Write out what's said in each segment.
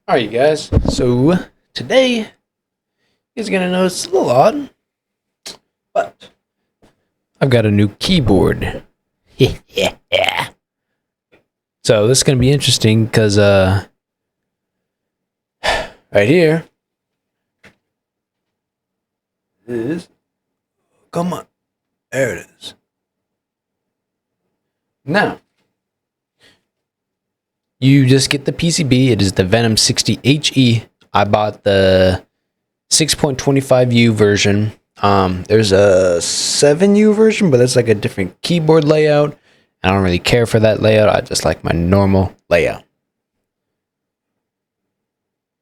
Alright, you guys. So today you guys are gonna notice it's a little odd, but I've got a new keyboard. Yeah. So this is gonna be interesting because right here is, come on, there it is. Now you just get the PCB. It is the Venom60HE. I bought the 6.25U version. There's a 7U version, but it's like a different keyboard layout. I don't really care for that layout. I just like my normal layout.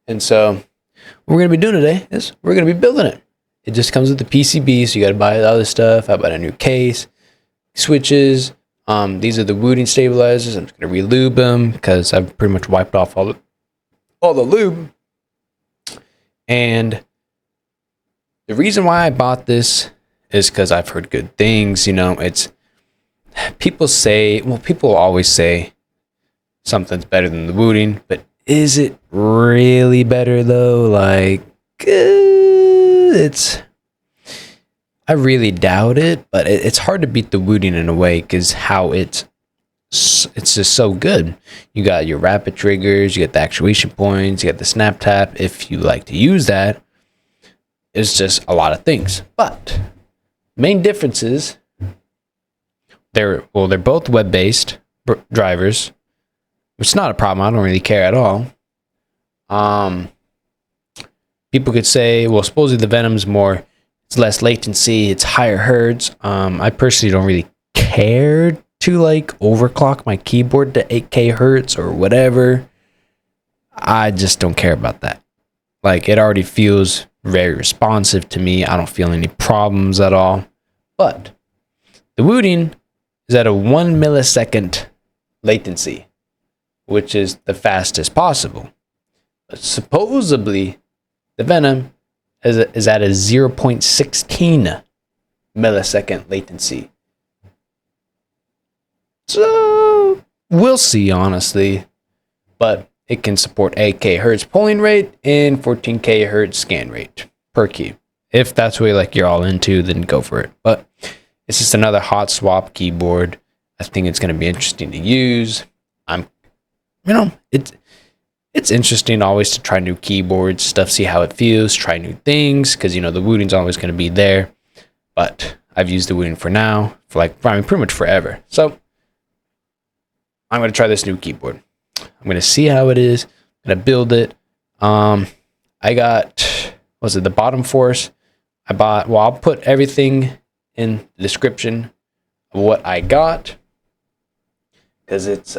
And so what we're going to be doing today is we're going to be building it. It just comes with the PCB, so you got to buy the other stuff. I bought a new case, switches. These are the wooting stabilizers. I'm just going to re-lube them because I've pretty much wiped off all the lube. And the reason why I bought this is because I've heard good things. You know, people always say something's better than the wooting, but is it really better though? Like, I really doubt it, but it's hard to beat the wooting in a way because how it's just so good. You got your rapid triggers, you got the actuation points, you got the snap tap. If you like to use that, it's just a lot of things. But main differences, they're both web-based drivers. It's not a problem. I don't really care at all. People could say, well, supposedly the Venom's it's less latency, it's higher hertz. I personally don't really care to like overclock my keyboard to 8K hertz or whatever. I just don't care about that. Like, it already feels very responsive to me. I don't feel any problems at all. But the wooting is at a 1 millisecond latency, which is the fastest possible. But supposedly, the Venom is at a 0.16 millisecond latency. So we'll see, honestly. But it can support 8K hertz polling rate and 14K hertz scan rate per key. If that's what you're all into, then go for it. But it's just another hot swap keyboard. I think it's going to be interesting to use. It's interesting always to try new keyboards, see how it feels, try new things, because the wooting's always going to be there. But I've used the wooting for now, for pretty much forever. So I'm going to try this new keyboard. I'm going to see how it is. I'm going to build it. I got, the bottom force? I'll put everything in the description of what I got, because it's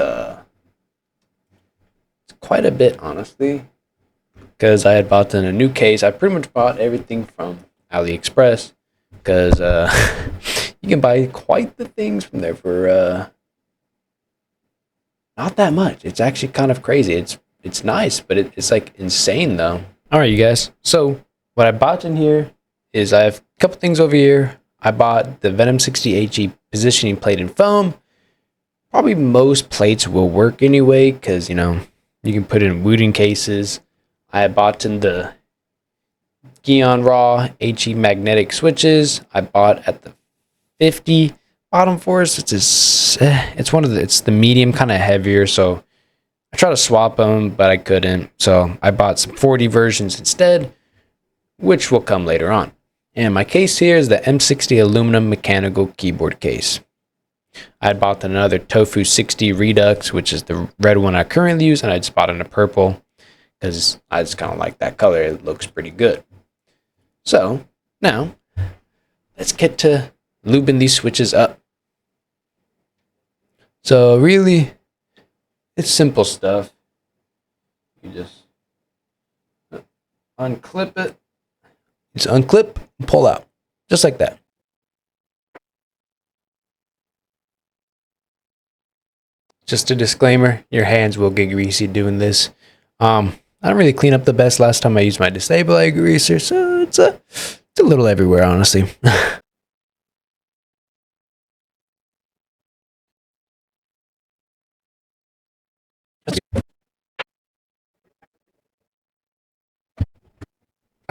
quite a bit, honestly, because I had bought in a new case. I pretty much bought everything from AliExpress, because you can buy quite the things from there for not that much. It's actually kind of crazy. It's nice, but it's like insane though. All right, you guys. So what I bought in here is I have a couple things over here. I bought the Venom60HE positioning plate in foam. Probably most plates will work anyway, because you can put it in wooting cases. I bought in the Geon Raw HE magnetic switches. I bought at the 50 bottom force. It's the medium, kind of heavier, so I tried to swap them, but I couldn't. So I bought some 40 versions instead, which will come later on. And my case here is the M60 aluminum mechanical keyboard case. I had bought another Tofu 60 Redux, which is the red one I currently use, and I just bought in a purple because I just kind of like that color. It looks pretty good. So now let's get to lubing these switches up. So really, it's simple stuff. You just unclip it. Just unclip and pull out, just like that. Just a disclaimer, your hands will get greasy doing this. I don't really clean up the best last time I used my Disabler greaser, so it's a little everywhere, honestly.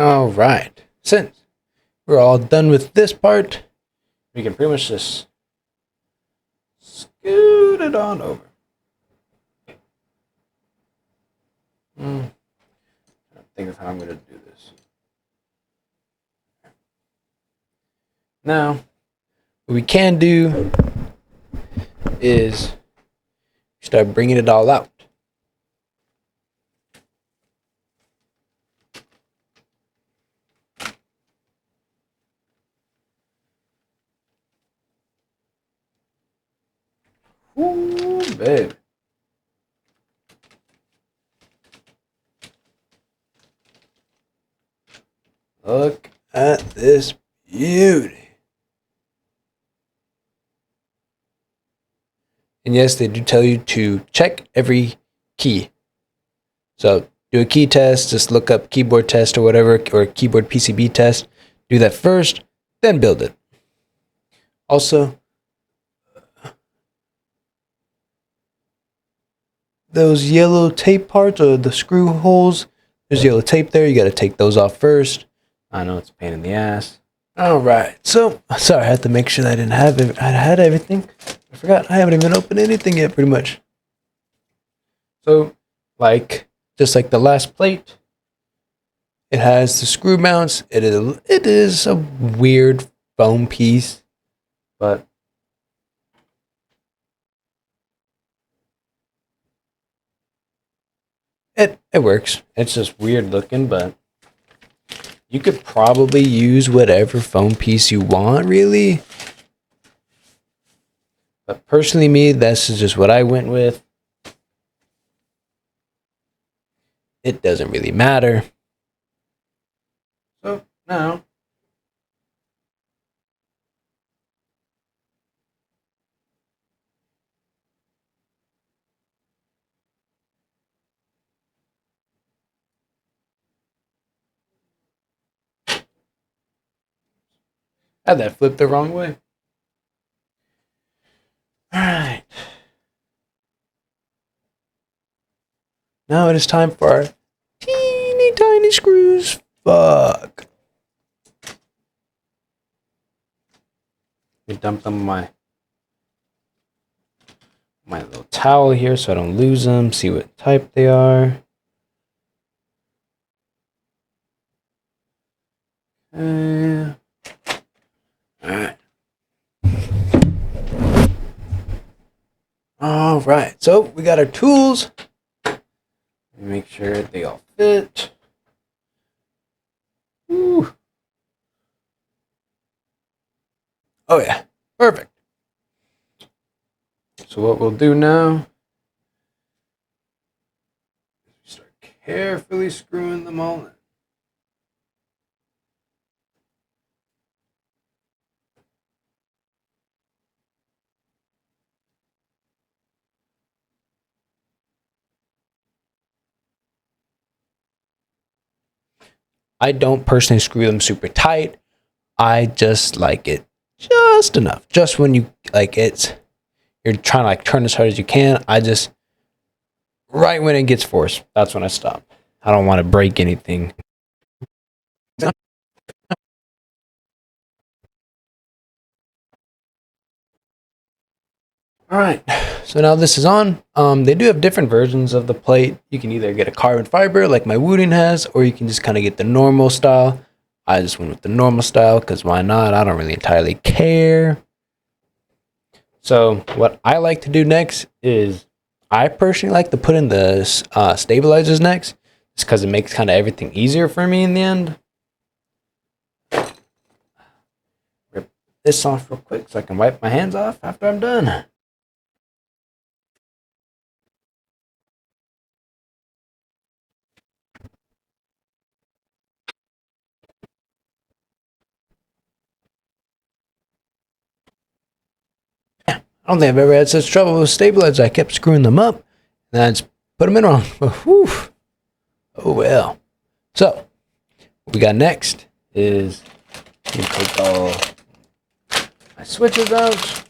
All right. Since we're all done with this part, we can pretty much just scoot it on over. I think of how I'm going to do this. Now, what we can do is start bringing it all out. Ooh, babe. Look at this beauty. And yes, they do tell you to check every key. So do a key test, just look up keyboard test or whatever, or keyboard PCB test. Do that first, then build it. Also, those yellow tape parts or the screw holes, there's yellow tape there. You got to take those off first. I know it's a pain in the ass. All right, so sorry, I had to make sure that I didn't have it. I had everything. I forgot I haven't even opened anything yet, pretty much. So, just like the last plate, it has the screw mounts. It is a weird foam piece, but it works. It's just weird looking, but you could probably use whatever foam piece you want, really. But personally, me, this is just what I went with. It doesn't really matter. So now, I had that flipped the wrong way. All right. Now it is time for our teeny tiny screws. Fuck. Let me dump them in my little towel here so I don't lose them. See what type they are. Alright. Alright, so we got our tools. Make sure they all fit. Woo. Oh yeah, perfect. So what we'll do now is start carefully screwing them all in. I don't personally screw them super tight. I just like it just enough. Just when you you're trying to turn as hard as you can. I just, right when it gets forced, that's when I stop. I don't want to break anything. All right, so now this is on. They do have different versions of the plate. You can either get a carbon fiber like my Wooting has, or you can just kind of get the normal style. I just went with the normal style because why not? I don't really entirely care. So what I like to do next is I personally like to put in the stabilizers next, just because it makes kind of everything easier for me in the end. Rip this off real quick so I can wipe my hands off after I'm done. I don't think I've ever had such trouble with stabilizers. I kept screwing them up, and I just put them in wrong. Whew. Oh well. So, what we got next is you take all my switches out.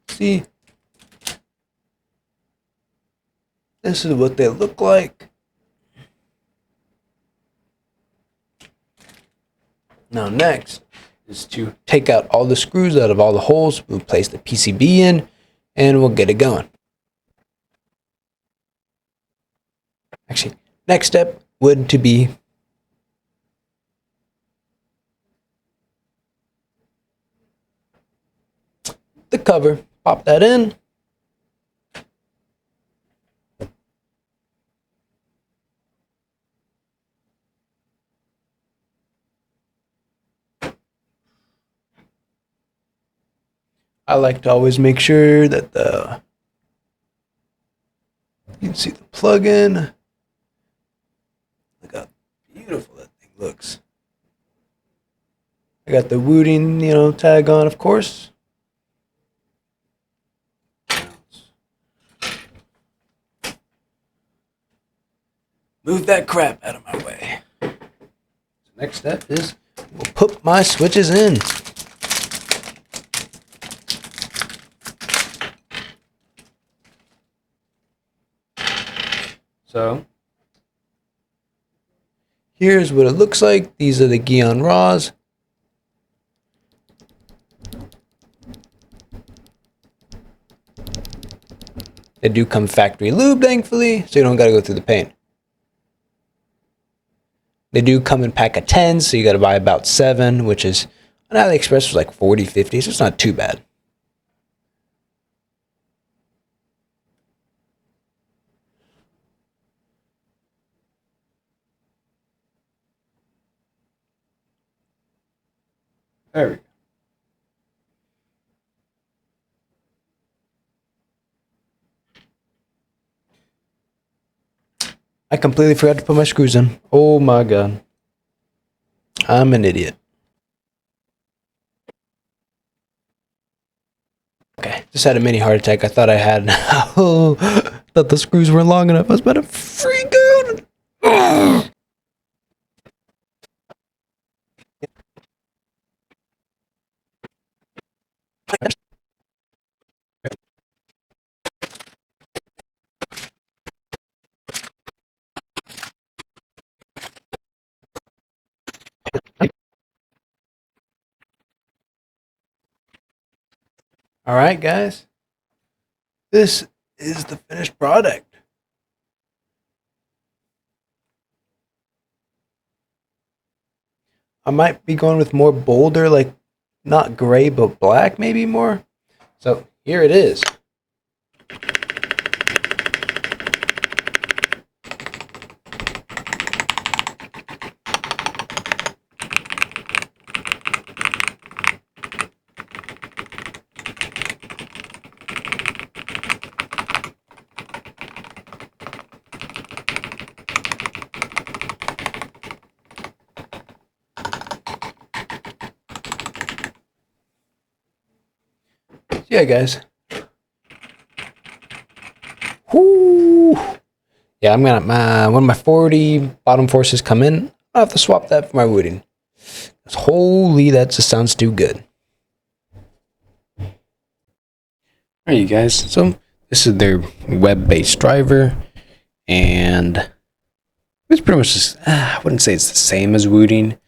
See, this is what they look like. Now next is to take out all the screws out of all the holes. We'll place the PCB in and we'll get it going. Actually, next step would to be the cover. Pop that in. I like to always make sure that you can see the plug-in. Look how beautiful that thing looks. I got the Wooting, tag on, of course. Move that crap out of my way. So next step is we'll put my switches in. So here's what it looks like. These are the Gion Raws. They do come factory lube, thankfully, so you don't got to go through the pain. They do come in pack of 10, so you got to buy about 7, which is on AliExpress was like 40, 50, so it's not too bad. There we go. I completely forgot to put my screws in. Oh my god. I'm an idiot. Okay, just had a mini heart attack. I thought I had... Oh, thought the screws weren't long enough. I was about to freak out. Ugh. All right, guys. This is the finished product. I might be going with more bolder, like not gray, but black, maybe more. So here it is. Yeah, guys. Whoo! Yeah, I'm gonna when my 40 bottom forces come in, I'll have to swap that for my Wooting. Holy, that just sounds too good. Alright, you guys. So this is their web-based driver, and it's pretty much just I wouldn't say it's the same as Wooting.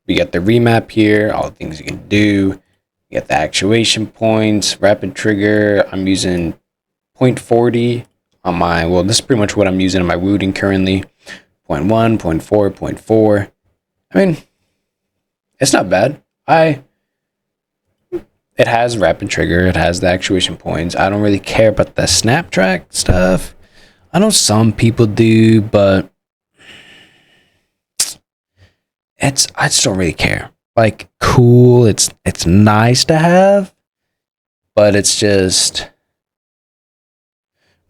We got the remap here, all the things you can do. You got the actuation points, rapid trigger. I'm using 0.40 on my, well, this is pretty much what I'm using on my Wooting currently. 0.1, 0.4, 0.4. I mean, it's not bad. It has rapid trigger. It has the actuation points. I don't really care about the snap track stuff. I know some people do, but I just don't really care. Like, cool, it's nice to have, but it's just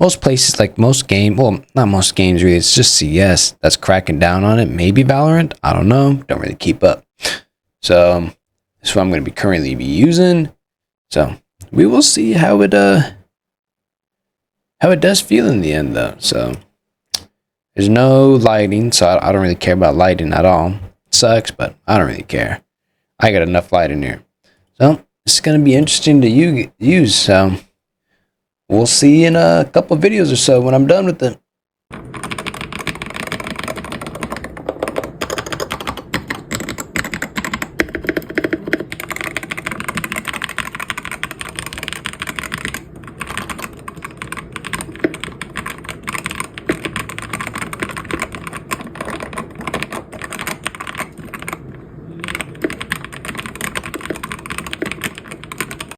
most places, like most game, well, not most games really, it's just CS that's cracking down on it. Maybe Valorant, I don't know, don't really keep up. So this is what I'm going to be currently using. So we will see how it does feel in the end, though. So there's no lighting, so I don't really care about lighting at all. It sucks, but I don't really care. I got enough light in here. So it's going to be interesting to use. So we'll see in a couple of videos or so when I'm done with it.